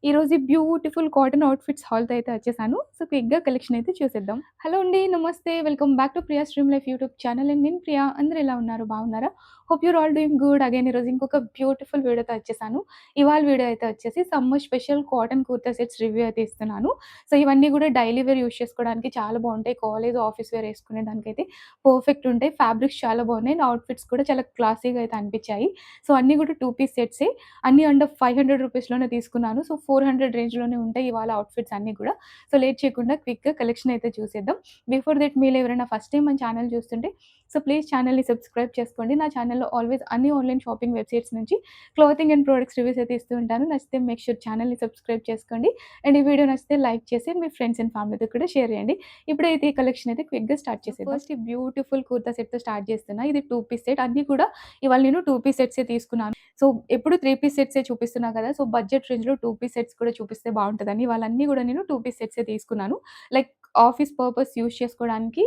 ఈరోజు beautiful cotton outfits హాల్‌తో అయితే వచ్చేసాను. సో, క్విక్‌గా కలెక్షన్ అయితే చూసేద్దాం. హలో అండి. నమస్తే. Welcome back to Priya stream life YouTube channel and నేను ప్రియా. అందరూ ఎలా ఉన్నారు? బాగున్నారా? Hope your all doing good. Again ఈరోజు ఇంకొక బ్యూటిఫుల్ వీడియోతో వచ్చేసాను. ఇవాళ వీడియో అయితే వచ్చేసి summer special cotton kurta sets review అయితే ఇస్తున్నాను. సో, ఇవన్నీ కూడా డైలీ వేర్ యూజ్ చేసుకోవడానికి చాలా బాగుంటాయి. కాలేజ్, ఆఫీస్ వేర్ వేసుకునే దానికైతే పర్ఫెక్ట్ ఉంటాయి. ఫ్యాబ్రిక్స్ చాలా బాగున్నాయి. అండ్ అవుట్‌ఫిట్స్ కూడా చాలా క్లాసీగా అయితే అనిపించాయి. సో, అన్నీ కూడా 2 పీస్ సెట్సే. అన్నీ అండర్ 500 రూపీస్‌లోనే తీసుకున్నాను. సో, 400 రేంజ్‌లోనే ఉంటాయి ఇవాళ అవుట్‌ఫిట్స్ అన్నీ కూడా. సో, లేట్ చేయకుండా క్విక్‌గా కలెక్షన్ అయితే చూసేద్దాం. బిఫోర్ దట్ మీలో ఎవరైనా ఫస్ట్ టైమ్ మన ఛానల్ చూస్తుంటే సో, ప్లీజ్ ఛానల్‌ని సబ్స్క్రైబ్ చేసుకోండి. నా ఛానల్‌లో ఆల్వేస్ అన్ని ఆన్‌లైన్ షాపింగ్ వెబ్‌సైట్స్ నుంచి క్లాతింగ్ అండ్ ప్రొడక్ట్స్ రివ్యూస్ అయితే ఇస్తూ ఉంటాను. నచ్చితే మేక్ ష్యూర్ ఛానల్‌ని సబ్స్క్రైబ్ చేసుకోండి. అండ్ ఈ వీడియో నచ్చితే లైక్ చేసి మీ ఫ్రెండ్స్ అండ్ ఫ్యామిలీతో కూడా షేర్ చేయండి. ఇప్పుడైతే ఈ కలెక్షన్ అయితే క్విక్‌గా స్టార్ట్ చేసేద్దాం. ఫస్ట్ ఈ బ్యూటిఫుల్ కుర్తా సెట్‌తో స్టార్ట్ చేస్తున్నా. ఇది 2 పీస్ సెట్. అన్నీ కూడా ఇవాళ నేను 2 పీస్ సెట్సే తీసుకున్నాను. సో, ఎప్పుడు 3 పీస్ సెట్సే చూపిస్తున్నా కదా! సో, బడ్జెట్ రేంజ్‌లో 2 పీస్ సెట్స్ కూడా చూపిస్తే బావుంటదని వాళ్ళన్నీ గూడా నేను 2 పీస్ సెట్సే తీసుకున్నాను. లైక్ ఆఫీస్ పర్పస్ యూజ్ చేసుకోవడానికి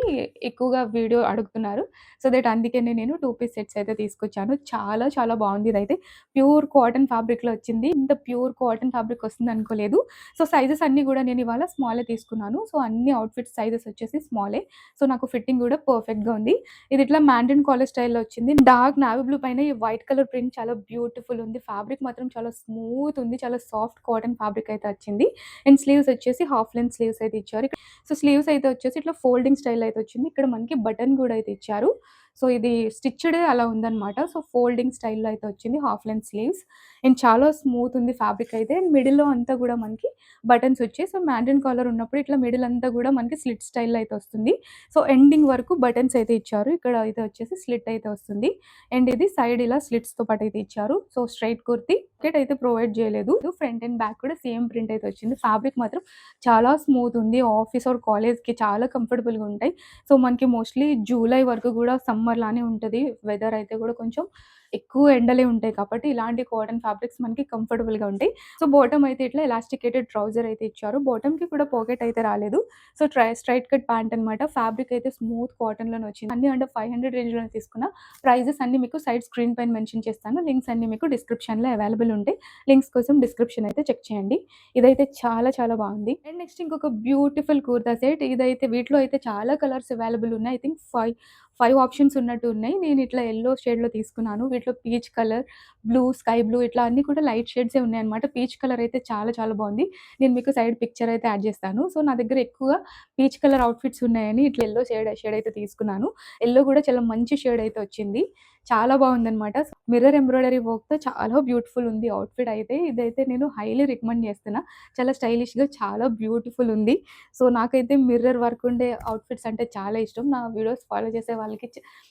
ఎక్కువగా వీడియో అడుగుతున్నారు. సో దట్ అందుకనే నేను 2 పీస్ సెట్స్ అయితే తీసుకొచ్చాను. చాలా చాలా బావుంది ఇదైతే. ప్యూర్ కాటన్ ఫ్యాబ్రిక్‌లో వచ్చింది. ఇంత ప్యూర్ కాటన్ ఫ్యాబ్రిక్ వస్తుందనుకోలేదు. సో, సైజెస్ అన్నీ గూడా నేను ఇవాళ స్మాలే తీసుకున్నాను. సో, అన్ని అవుట్‌ఫిట్ సైజెస్ వచ్చేసి స్మాలే. సో, నాకు ఫిట్టింగ్ గూడా పర్ఫెక్ట్‌గా ఉంది. ఇది ఇట్లా మ్యాండరిన్ కాలర్ స్టైల్‌లో వచ్చింది. డార్క్ నేవీ బ్లూ పైన ఈ వైట్ కలర్ ప్రింట్ చాలా బ్యూటిఫుల్ ఉంది. ఫ్యాబ్రిక్ మాత్రం చాలా స్మూత్ ఉంది. చాలా సాఫ్ట్ కాటన్ ఫ్యాబ్రిక్ అయితే వచ్చింది. అండ్ స్లీవ్స్ వచ్చేసి హాఫ్ లెంత్ స్లీవ్స్ అయితే ఇచ్చారు. సో, స్లీవ్స్ అయితే వచ్చేసి ఇట్లా ఫోల్డింగ్ స్టైల్‌లో అయితే వచ్చింది. ఇక్కడ మనకి బటన్ గూడా అయితే ఇచ్చారు. సో, ఇది స్టిచ్‌డే అలా ఉందన్నమాట. సో, ఫోల్డింగ్ స్టైల్‌లో అయితే వచ్చింది. హాఫ్ లెంత్ స్లీవ్స్ అండ్ చాలా స్మూత్ ఉంది ఫ్యాబ్రిక్ అయితే. అండ్ మిడిల్‌లో అంతా గూడా మనకి బటన్స్ వచ్చాయి. సో, మ్యాండరిన్ కాలర్ ఉన్నప్పుడు ఇట్లా మిడిల్ అంతా గూడా మనకి స్లిట్ స్టైల్‌లో అయితే వస్తుంది. సో, ఎండింగ్ వరకు బటన్స్ అయితే ఇచ్చారు. ఇక్కడ అయితే వచ్చేసి స్లిట్ అయితే వస్తుంది. అండ్ ఇది సైడ్ ఇలా స్లిట్స్‌తో పాటు అయితే ఇచ్చారు. సో, స్ట్రెయిట్ కుర్తీ పాకెట్ అయితే ప్రొవైడ్ చేయలేదు. ఫ్రంట్ అండ్ బ్యాక్ కూడా సేమ్ ప్రింట్ అయితే వచ్చింది. ఫ్యాబ్రిక్ మాత్రం చాలా స్మూత్ ఉంది. ఆఫీస్ ఆర్ కాలేజ్‌కి చాలా కంఫర్టబుల్‌గా ఉంటాయి. సో, మనకి మోస్ట్‌లీ జూలై వరకు గూడా సమ్మర్ లానే ఉంటది. వెదర్ అయితే గూడా కొంచెం ఎక్కువ ఎండలే ఉంటాయి కాబట్టి ఇలాంటి కాటన్ ఫ్యాబ్రిక్స్ మనకి కంఫర్టబుల్‌గా ఉంటాయి. సో, బాటమ్ అయితే ఇట్లా ఎలాస్టికేటెడ్ ట్రౌజర్ అయితే ఇచ్చారు. బాటమ్‌కి కూడా పాకెట్ అయితే రాలేదు. సో, స్ట్రెయిట్ కట్ ప్యాంట్ అనమాట. ఫ్యాబ్రిక్ అయితే స్మూత్ కాటన్‌లోనే వచ్చింది. అన్నీ అండర్ 500 రేంజ్‌లోనే తీసుకున్నా. ప్రైజెస్ అన్నీ మీకు సైడ్ స్క్రీన్ పైన మెన్షన్ చేస్తాను. లింక్స్ అన్నీ మీకు డిస్క్రిప్షన్‌లో అవైలబుల్ ఉంటాయి. లింక్స్ కోసం డిస్క్రిప్షన్ అయితే చెక్ చేయండి. ఇదైతే చాలా చాలా బాగుంది. అండ్ నెక్స్ట్ ఇంకొక బ్యూటిఫుల్ కుర్తా సెట్. ఇదైతే వీటిలో అయితే చాలా కలర్స్ అవైలబుల్ ఉన్నాయి. ఐ థింక్ 5 ఆప్షన్స్ ఉన్నట్టు ఉన్నాయి. నేను ఇట్లా యెల్లో షేడ్‌లో తీసుకున్నాను. వీటిలో peach colour, blue, sky blue ఇట్లా అన్నీ కూడా లైట్ షేడ్సే ఉన్నాయన్నమాట. పీచ్ కలర్ అయితే చాలా చాలా బాగుంది. నేను మీకు సైడ్ పిక్చర్ అయితే యాడ్ చేస్తాను. సో, నా దగ్గర ఎక్కువగా పీచ్ కలర్ అవుట్‌ఫిట్స్ ఉన్నాయని ఇట్లా యెల్లో షేడ్ అయితే తీసుకున్నాను. యెల్లో కూడా చాలా మంచి షేడ్ అయితే వచ్చింది. చాలా బాగుందన్నమాట. మిర్రర్ ఎంబ్రాయిడరీ వర్క్‌తో చాలా బ్యూటిఫుల్ ఉంది అవుట్‌ఫిట్ అయితే. ఇదైతే నేను హైలీ రికమెండ్ చేస్తున్నా. చాలా స్టైలిష్‌గా చాలా బ్యూటిఫుల్ ఉంది. సో, నాకైతే మిర్రర్ వర్క్ ఉండే అవుట్‌ఫిట్స్ అంటే చాలా ఇష్టం. నా వీడియోస్ ఫాలో చేసే వాళ్ళకి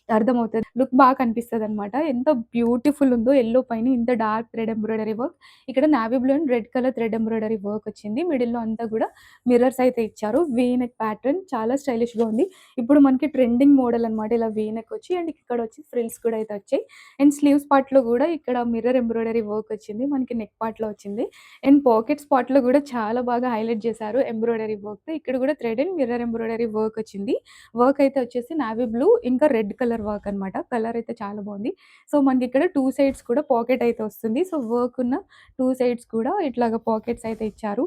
అర్థమవుతది. లుక్ బాగా కనిపిస్తదనమాట. ఎంత బ్యూటిఫుల్ ఉందో యెల్లో పైన ఇంత డార్క్ థ్రెడ్ ఎంబ్రాయిడరీ వర్క్. ఇక్కడ navy blue and red colour thread embroidery work వచ్చింది. మిడిల్‌లో అంతా కూడా మిర్రర్స్ అయితే ఇచ్చారు. వీ నెక్ ప్యాటర్న్ చాలా స్టైలిష్‌గా ఉంది. ఇప్పుడు మనకి ట్రెండింగ్ మోడల్ అనమాట. ఇలా వీ నెక్ వచ్చి అండ్ ఇక్కడ వచ్చి ఫ్రిల్స్ కూడా అయితే వచ్చాయి. అండ్ స్లీవ్స్ పార్ట్‌లో కూడా ఇక్కడ మిర్రర్ ఎంబ్రాయిడరీ వర్క్ వచ్చింది. మనకి నెక్ పార్ట్‌లో వచ్చింది. అండ్ పాకెట్ స్పాట్‌లో కూడా చాలా బాగా హైలైట్ చేశారు ఎంబ్రాయిడరీ వర్క్‌తో. ఇక్కడ కూడా thread and mirror embroidery work వచ్చింది. వర్క్ అయితే వచ్చేసి నేవీ బ్లూ ఇంకా రెడ్ కలర్ వర్క్ అనమాట. కలర్ అయితే చాలా బాగుంది. సో, మనకిక్కడ 2 సైడ్స్ కూడా పాకెట్ అయితే వస్తుంది. సో, వర్క్ ఉన్న 2 సైడ్స్ కూడా ఇట్లాగా పాకెట్స్ అయితే ఇచ్చారు.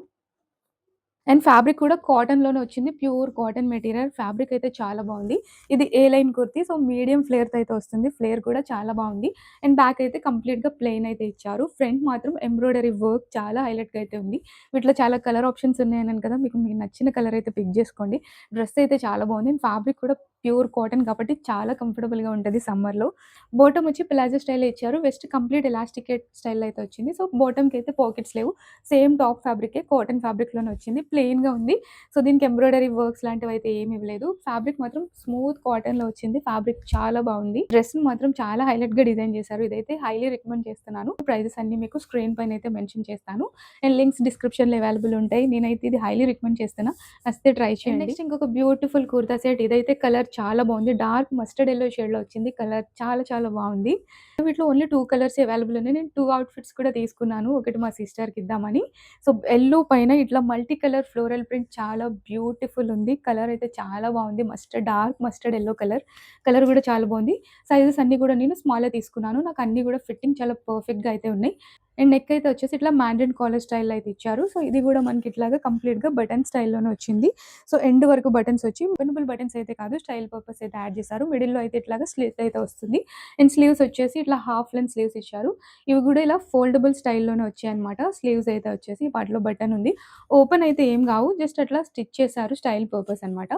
అండ్ ఫ్యాబ్రిక్ కూడా కాటన్‌లోనే వచ్చింది. Pure cotton material. ఫ్యాబ్రిక్ అయితే చాలా బావుంది. ఇది ఏ లైన్ కుర్తీ. సో, మీడియం ఫ్లేర్‌తో అయితే వస్తుంది. ఫ్లేర్ కూడా చాలా బావుంది. అండ్ బ్యాక్ అయితే కంప్లీట్‌గా ప్లెయిన్ అయితే ఇచ్చారు. ఫ్రంట్ మాత్రం ఎంబ్రాయిడరీ వర్క్ చాలా హైలైట్‌గా అయితే ఉంది. వీటిలో చాలా కలర్ ఆప్షన్స్ ఉన్నాయన్నాను కదా! మీకు నచ్చిన కలర్ అయితే పిక్ చేసుకోండి. డ్రెస్ అయితే చాలా బావుంది. అండ్ ఫ్యాబ్రిక్ కూడా ప్యూర్ కాటన్ కాబట్టి చాలా కంఫర్టబుల్‌గా ఉంటది సమ్మర్‌లో. బాటమ్ వచ్చి ప్లాజో స్టైల్‌లో ఇచ్చారు. వెస్ట్ కంప్లీట్ ఎలాస్టికేట్ స్టైల్‌లో అయితే వచ్చింది. సో, బాటమ్‌కి అయితే పాకెట్స్ లేవు. సేమ్ టాప్ ఫ్యాబ్రికే కాటన్ ఫ్యాబ్రిక్‌లోనే వచ్చింది. ప్లెయిన్‌గా ఉంది. సో, దీనికి ఎంబ్రాయిడరీ వర్క్స్ లాంటివైతే ఏమి ఇవ్వలేదు. ఫ్యాబ్రిక్ మాత్రం స్మూత్ కాటన్‌లో వచ్చింది. ఫ్యాబ్రిక్ చాలా బావుంది. డ్రెస్‌ని మాత్రం చాలా హైలైట్‌గా డిజైన్ చేశారు. ఇదైతే హైలీ రికమెండ్ చేస్తున్నాను. ప్రైజెస్ అన్నీ మీకు స్క్రీన్ పైన అయితే మెన్షన్ చేస్తాను. అండ్ లింక్స్ డిస్క్రిప్షన్‌లో అవైలబుల్ ఉంటాయి. నేనైతే ఇది హైలీ రికమెండ్ చేస్తున్నా. నచ్చితే ట్రై చేయండి. నెక్స్ట్ ఇంకొక బ్యూటిఫుల్ కుర్తా సెట్. ఇదైతే కలర్ చాలా బావుంది. డార్క్ మస్టర్డ్ యెల్లో షేడ్‌లో వచ్చింది. కలర్ చాలా చాలా బావుంది. వీటిలో ఓన్లీ 2 కలర్సే అవైలబుల్ ఉన్నాయి. నేను 2 అవుట్‌ఫిట్స్ కూడా తీసుకున్నాను. ఒకటి మా సిస్టర్‌కి ఇద్దామని. సో, యెల్లో పైన ఇట్లా మల్టీ కలర్ ఫ్లోరల్ ప్రింట్ చాలా బ్యూటిఫుల్ ఉంది. కలర్ అయితే చాలా బావుంది. Dark mustard yellow colour. Colour కూడా చాలా బావుంది. సైజెస్ అన్నీ కూడా నేను స్మాలే తీసుకున్నాను. నాకు అన్నీ కూడా ఫిట్టింగ్ చాలా పర్ఫెక్ట్‌గా అయితే ఉన్నాయి. అండ్ నెక్ అయితే వచ్చేసి ఇట్లా మ్యాండరిన్ కాలర్ స్టైల్‌లో అయితే ఇచ్చారు. సో, ఇది గూడా మనకి ఇట్లాగా కంప్లీట్‌గా బటన్ స్టైల్‌లోనే వచ్చింది. సో, ఎండ్ వరకు బటన్స్ వచ్చి ఓపెనబుల్ బటన్స్ అయితే కాదు, స్టైల్ పర్పస్ అయితే యాడ్ చేశారు. మిడిల్‌లో అయితే ఇట్లాగా స్లిట్ అయితే వస్తుంది. అండ్ స్లీవ్స్ వచ్చేసి ఇట్లా హాఫ్ లెంత్ స్లీవ్స్ ఇచ్చారు. ఇవి గూడా ఇలా ఫోల్డబుల్ స్టైల్‌లోనే వచ్చాయన్నమాట. స్లీవ్స్ అయితే వచ్చేసి వాటిలో బటన్ ఉంది. ఓపెన్ అయితే ఏం గావు. జస్ట్ అట్లా స్టిచ్ చేశారు స్టైల్ పర్పస్ అన్నమాట.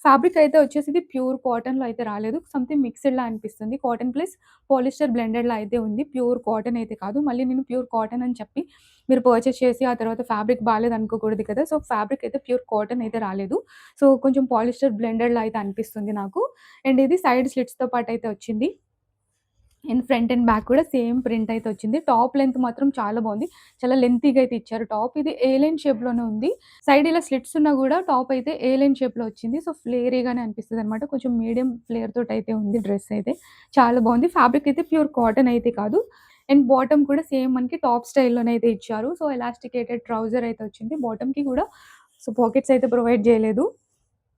ఫ్యాబ్రిక్ అయితే వచ్చేసి ఇది ప్యూర్ కాటన్‌లో అయితే రాలేదు. సంథింగ్ మిక్స్‌డ్‌లా అనిపిస్తుంది. కాటన్ ప్లస్ పాలిస్టర్ బ్లెండెడ్‌లా అయితే ఉంది. ప్యూర్ కాటన్ అయితే కాదు. మళ్ళీ నేను ప్యూర్ కాటన్ అని చెప్పి మీరు పర్చేస్ చేసి ఆ తర్వాత ఫ్యాబ్రిక్ బాలేదనుకోకూడదు కదా! సో, ఫ్యాబ్రిక్ అయితే ప్యూర్ కాటన్ అయితే రాలేదు. సో, కొంచెం పాలిస్టర్ బ్లెండెడ్‌లా అయితే అనిపిస్తుంది నాకు. అండ్ ఇది సైడ్ స్లిట్స్‌తో పాటయితే వచ్చింది. అండ్ ఫ్రంట్ అండ్ బ్యాక్ కూడా సేమ్ ప్రింట్ అయితే వచ్చింది. టాప్ లెంత్ మాత్రం చాలా బావుంది. చాలా లెంతీగా అయితే ఇచ్చారు టాప్. ఇది ఏ లైన్ షేప్‌లోనే ఉంది. సైడ్ ఇలా స్లిట్స్ ఉన్నా గూడా టాప్ అయితే ఏ లైన్ షేప్‌లో వచ్చింది. సో, ఫ్లేరీగానే అనిపిస్తదనమాట. కొంచెం మీడియం ఫ్లేర్ తోటయితే ఉంది డ్రెస్ అయితే. చాలా బావుంది. ఫ్యాబ్రిక్ అయితే ప్యూర్ కాటన్ అయితే కాదు. అండ్ బాటమ్ కూడా సేమ్ మనకి టాప్ స్టైల్‌లోనే అయితే ఇచ్చారు. సో, ఎలాస్టికేటెడ్ ట్రౌజర్ అయితే వచ్చింది. బాటమ్‌కి కూడా సో, పాకెట్స్ అయితే ప్రొవైడ్ జేయలేదు.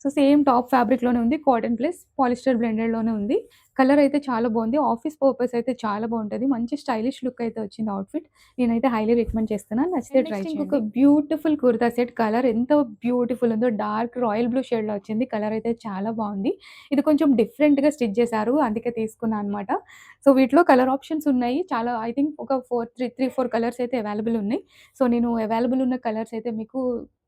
సో, సేమ్ టాప్ ఫ్యాబ్రిక్‌లోనే ఉంది. కాటన్ ప్లస్ పాలిస్టర్ బ్లెండెడ్‌లోనే ఉంది. కలర్ అయితే చాలా బావుంది. ఆఫీస్ పర్పస్ అయితే చాలా బావుంటది. మంచి స్టైలిష్ లుక్ అయితే వచ్చింది అవుట్‌ఫిట్. నేనైతే హైలీ రికమెండ్ చేస్తున్నా. నచ్చితే ట్రై చేయండి. ఇంకొక బ్యూటిఫుల్ కుర్తా సెట్. కలర్ ఎంత బ్యూటిఫుల్ ఉందో, డార్క్ రాయల్ బ్లూ షేడ్‌లో వచ్చింది. కలర్ అయితే చాలా బావుంది. ఇది కొంచెం డిఫరెంట్‌గా స్టిచ్ చేశారు. అందుకే తీసుకున్నా అనమాట. సో, వీటిలో కలర్ ఆప్షన్స్ ఉన్నాయి. చాలా ఐ థింక్ ఒక 4 కలర్స్ అయితే అవైలబుల్ ఉన్నాయి. సో, నేను అవైలబుల్ ఉన్న కలర్స్ అయితే మీకు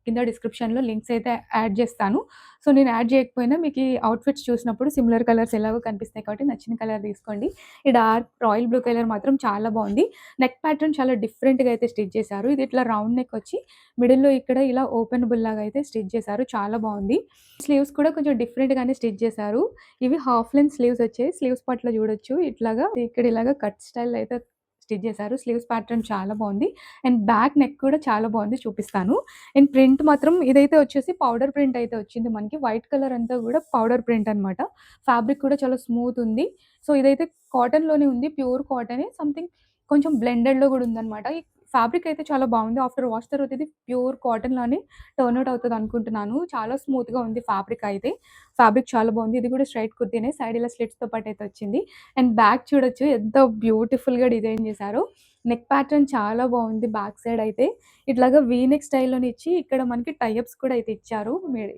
కింద డిస్క్రిప్షన్‌లో లింక్స్ అయితే యాడ్ చేస్తాను. సో, నేను యాడ్ చేయకపోయినా మీకీ ఔట్‌ఫిట్స్ చూసినప్పుడు సిమిలర్ కలర్స్ ఎలాగో కనిపిస్తాయి కాబట్టి నచ్చిన కలర్ తీసుకోండి. ఈ డార్క్ రాయల్ బ్లూ కలర్ మాత్రం చాలా బావుంది. నెక్ ప్యాటర్న్ చాలా డిఫరెంట్‌గా అయితే స్టిచ్ చేశారు. ఇది ఇట్లా రౌండ్ నెక్ వచ్చి మిడిల్‌లో ఇక్కడ ఇలా ఓపెనబుల్ లాగా అయితే స్టిచ్ చేశారు. చాలా బావుంది. స్లీవ్స్ కూడా కొంచెం డిఫరెంట్‌గానే స్టిచ్ చేశారు. ఇవి హాఫ్ లెంత్ స్లీవ్స్ వచ్చాయి. స్లీవ్స్ పట్ల చూడొచ్చు ఇట్లాగా ఇక్కడ ఇలాగా కట్ స్టైల్‌లో అయితే స్టిచ్ చేశారు. స్లీవ్స్ ప్యాటర్న్ చాలా బావుంది. అండ్ బ్యాక్ నెక్ కూడా చాలా బావుంది చూపిస్తాను. అండ్ ప్రింట్ మాత్రం ఇదైతే వచ్చేసి పౌడర్ ప్రింట్ అయితే వచ్చింది మనకి. వైట్ కలర్ అంతా గూడా పౌడర్ ప్రింట్ అనమాట. ఫ్యాబ్రిక్ కూడా చాలా స్మూత్ ఉంది. సో, ఇదైతే కాటన్‌లోనే ఉంది. ప్యూర్ కాటనే. సంథింగ్ కొంచెం బ్లెండెడ్‌లో గూడా ఉందనమాట. ఈ ఫ్యాబ్రిక్ అయితే చాలా బావుంది. ఆఫ్టర్ వాష్ తర్వాత ఇది ప్యూర్ కాటన్ లానే టర్న్ ఔట్ అవుతదనుకుంటున్నాను. చాలా స్మూత్‌గా ఉంది ఫ్యాబ్రిక్ అయితే. ఫ్యాబ్రిక్ చాలా బావుంది. ఇది గూడా స్ట్రెయిట్ కుర్తీనే. సైడ్ ఇలా స్లిట్స్‌తో పాటయితే వచ్చింది. అండ్ బ్యాక్ చూడొచ్చు ఎంత బ్యూటిఫుల్‌గా డిజైన్ చేశారో. నెక్ ప్యాటర్న్ చాలా బావుంది బ్యాక్ సైడ్ అయితే. ఇట్లాగా వీ నెక్ స్టైల్‌లోనే ఇచ్చి ఇక్కడ మనకి టై అప్స్ కూడా అయితే ఇచ్చారు.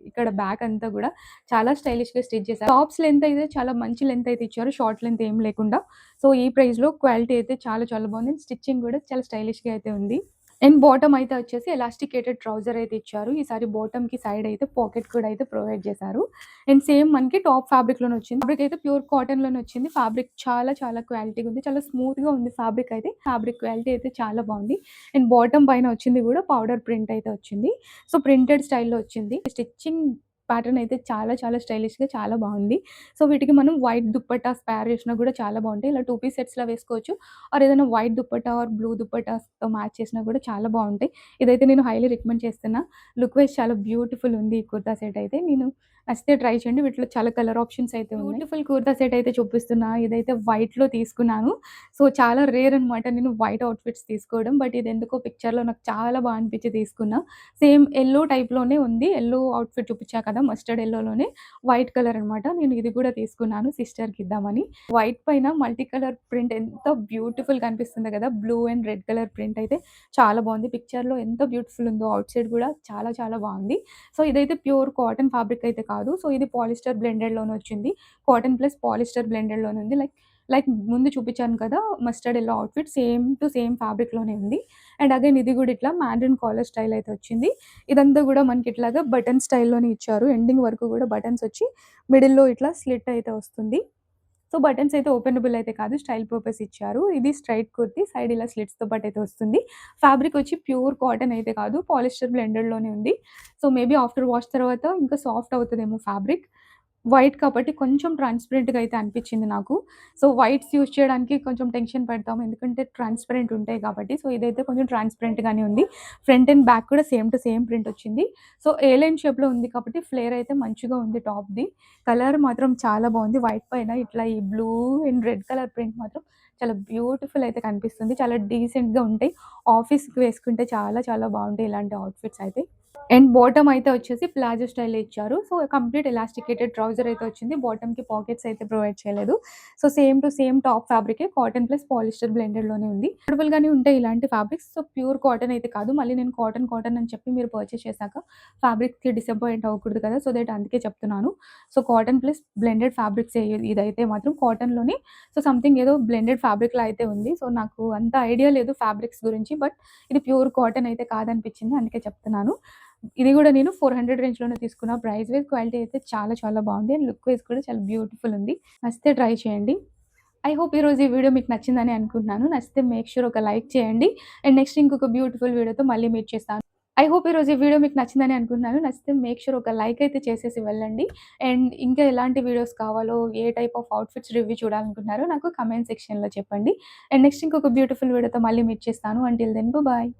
ఇక్కడ బ్యాక్ అంతా గూడా చాలా స్టైలిష్‌గా స్టిచ్ చేశారు. టాప్స్ లెంత్ అయితే చాలా మంచి లెంత్ అయితే ఇచ్చారు. షార్ట్ లెంత్ ఏం లేకుండా. సో, ఈ ప్రైస్‌లో క్వాలిటీ అయితే చాలా చాలా బావుంది. స్టిచ్చింగ్ గూడా చాలా స్టైలిష్‌గా అయితే ఉంది. అండ్ బాటమ్ అయితే వచ్చేసి ఎలాస్టికేటెడ్ ట్రౌజర్ అయితే ఇచ్చారు. ఈసారి బాటమ్‌కి సైడ్ అయితే పాకెట్ కూడా అయితే ప్రొవైడ్ చేశారు. అండ్ సేమ్ మనకి టాప్ ఫ్యాబ్రిక్‌లోనే వచ్చింది. ఫ్యాబ్రిక్ అయితే ప్యూర్ కాటన్‌లోనే వచ్చింది. ఫ్యాబ్రిక్ చాలా చాలా క్వాలిటీగా ఉంది. చాలా స్మూత్‌గా ఉంది ఫ్యాబ్రిక్ అయితే. ఫ్యాబ్రిక్ క్వాలిటీ అయితే చాలా బావుంది. అండ్ బాటమ్ పైన వచ్చింది గూడా పౌడర్ ప్రింట్ అయితే వచ్చింది. సో, ప్రింటెడ్ స్టైల్‌లో వచ్చింది. స్టిచ్చింగ్ ప్యాటర్న్ అయితే చాలా చాలా స్టైలిష్‌గా చాలా బావుంది. సో, వీటికి మనం వైట్ దుప్పట్టాస్ పేర్ చేసినా గూడా చాలా బావుంటాయి. ఇలా 2 పీస్ సెట్స్‌లా వేసుకోవచ్చు. ఆర్ ఏదైనా వైట్ దుప్పట్టా ఆర్ బ్లూ దుప్పట్టాస్‌తో మ్యాచ్ చేసినా కూడా చాలా బావుంటాయి. ఇదైతే నేను హైలీ రికమెండ్ చేస్తున్నా. లుక్ వైస్ చాలా బ్యూటిఫుల్ ఉంది ఈ కుర్తా సెట్ అయితే. నేను నచ్చితే ట్రై చేయండి. వీటిలో చాలా కలర్ ఆప్షన్స్ అయితే ఉన్నాయి. బ్యూటిఫుల్ కుర్తా సెట్ అయితే చూపిస్తున్నా. ఇదైతే వైట్‌లో తీసుకున్నాను. సో, చాలా రేర్ అనమాట నేను వైట్ ఔట్‌ఫిట్స్ తీసుకోవడం. బట్ ఇదెందుకో పిక్చర్‌లో నాకు చాలా బా అనిపించి తీసుకున్నా. సేమ్ యెల్లో టైప్‌లోనే ఉంది. యెల్లో ఔట్‌ఫిట్ చూపిచ్చా కదా! మస్టర్డ్ యెల్లోలోనే వైట్ కలర్ అనమాట. నేను ఇది కూడా తీసుకున్నాను సిస్టర్‌కి ఇద్దామని. వైట్ పైన మల్టీ కలర్ ప్రింట్ ఎంత బ్యూటిఫుల్‌గా అనిపిస్తుంది కదా! Blue and red colour print అయితే చాలా బావుంది. పిక్చర్‌లో ఎంత బ్యూటిఫుల్ ఉందో ఔట్ సైడ్ కూడా చాలా చాలా బావుంది. సో, ఇదైతే ప్యూర్ కాటన్ ఫ్యాబ్రిక్ అయితే కాదు. సో, ఇది పాలిస్టర్ బ్లెండెడ్‌లోనే వచ్చింది. కాటన్ ప్లస్ పాలిస్టర్ బ్లెండెడ్‌లోనే ఉంది. లైక్ ముందు చూపిచ్చాను కదా! Mustard yellow outfit same to same ఫ్యాబ్రిక్‌లోనే ఉంది. అండ్ అగైన్ ఇది గూడా ఇట్లా మ్యాండరిన్ కాలర్ స్టైల్ అయితే వచ్చింది. ఇదంతా గూడా మనకి ఇట్లాగా బటన్ స్టైల్‌లోనే ఇచ్చారు. ఎండింగ్ వరకు గూడా బటన్స్ వచ్చి మిడిల్‌లో ఇట్లా స్లిట్ అయితే వస్తుంది. సో, బటన్స్ అయితే ఓపెనబుల్ అయితే కాదు. స్టైల్ పర్పస్ ఇచ్చారు. ఇది స్ట్రెయిట్ కుర్తీ. సైడ్ ఇలా స్లిట్స్‌తో పాటయితే వస్తుంది. ఫ్యాబ్రిక్ వచ్చి ప్యూర్ కాటన్ అయితే కాదు. పాలిస్టర్ బ్లెండెడ్‌లోనే ఉంది. సో, మేబీ ఆఫ్టర్ వాష్ తర్వాత ఇంకా సాఫ్ట్ అవుతదేమో ఫ్యాబ్రిక్. వైట్ కాబట్టి కొంచెం ట్రాన్స్‌పరెంట్‌గా అయితే అనిపిచ్చింది నాకు. సో, వైట్స్ యూజ్ చేయడానికి కొంచెం టెన్షన్ పడతాం. ఎందుకంటే ట్రాన్స్‌పరెంట్ ఉంటాయి కాబట్టి. సో, ఇదైతే కొంచెం ట్రాన్స్‌పరెంట్‌గానే ఉంది. ఫ్రంట్ అండ్ బ్యాక్ కూడా సేమ్ టు సేమ్ ప్రింట్ వచ్చింది. సో, ఏ లైన్ షేప్‌లో ఉంది కాబట్టి ఫ్లేర్ అయితే మంచిగా ఉంది టాప్‌ది. కలర్ మాత్రం చాలా బావుంది. వైట్ పైన ఇట్లా ఈ blue and red colour print మాత్రం చాలా బ్యూటిఫుల్ అయితే కనిపిస్తుంది. చాలా డీసెంట్‌గా ఉంటాయి. ఆఫీస్‌కి వేసుకుంటే చాలా చాలా బావుంటాయి ఇలాంటి ఔట్‌ఫిట్స్ అయితే. అండ్ బాటమ్ అయితే వచ్చేసి ప్లాజో స్టైల్‌లో ఇచ్చారు. సో, కంప్లీట్ ఎలాస్టికేటెడ్ ట్రౌజర్ అయితే వచ్చింది. బాటమ్‌కి పాకెట్స్ అయితే ప్రొవైడ్ చేయలేదు. So, same to same top ఫ్యాబ్రికే కాటన్ ప్లస్ పాలిస్టర్ బ్లెండెడ్‌లోనే ఉంది. కంఫర్టబుల్‌గానే ఉంటాయి ఇలాంటి ఫ్యాబ్రిక్స్. సో, ప్యూర్ కాటన్ అయితే కాదు. మళ్ళీ నేను కాటన్, కాటన్ అని చెప్పి మీరు పర్చేస్ చేశాక ఫ్యాబ్రిక్‌కి డిసప్పాయింట్ అవ్వకూడదు కదా! సో దట్ అందుకే చెప్తున్నాను. సో, కాటన్ ప్లస్ బ్లెండెడ్ ఫ్యాబ్రిక్సే ఇదైతే మాత్రం కాటన్‌లోనే సో, సంథింగ్ ఏదో బ్లెండెడ్ ఫ్యాబ్రిక్‌లా అయితే ఉంది. సో, నాకు అంత ఐడియా లేదు ఫ్యాబ్రిక్స్ గురించి. బట్ ఇది ప్యూర్ కాటన్ అయితే కాదనిపించింది. అందుకే చెప్తున్నాను. ఇది గూడా నేను 400 రేంజ్‌లోనే తీసుకున్నా. ప్రైస్ వైస్ క్వాలిటీ అయితే చాలా చాలా బావుంది. అండ్ లుక్ వైస్ కూడా చాలా బ్యూటిఫుల్ ఉంది. నచ్చితే ట్రై చేయండి. ఐ హోప్ ఈరోజు ఈ వీడియో మీకు నచ్చిందని అనుకుంటున్నాను. నచ్చితే మేక్ ష్యూర్ ఒక లైక్ చేయండి. అండ్ నెక్స్ట్ ఇంకొక బ్యూటిఫుల్ వీడియోతో మళ్ళీ మీట్ చేస్తాను. ఐ హోప్ ఈరోజు ఈ వీడియో మీకు నచ్చిందని అనుకుంటున్నాను. నచ్చితే మేక్ ష్యూర్ ఒక లైక్ అయితే చేసేసి వెళ్ళండి. అండ్ ఇంకా ఎలాంటి వీడియోస్ కావాలో, ఏ టైప్ ఆఫ్ అవుట్‌ఫిట్స్ రివ్యూ చూడాలనుకుంటున్నారో నాకు కామెంట్ సెక్షన్‌లో చెప్పండి. అండ్ నెక్స్ట్ ఇంకొక బ్యూటిఫుల్ వీడియోతో మళ్ళీ మీట్ చేస్తాను. Until then bye.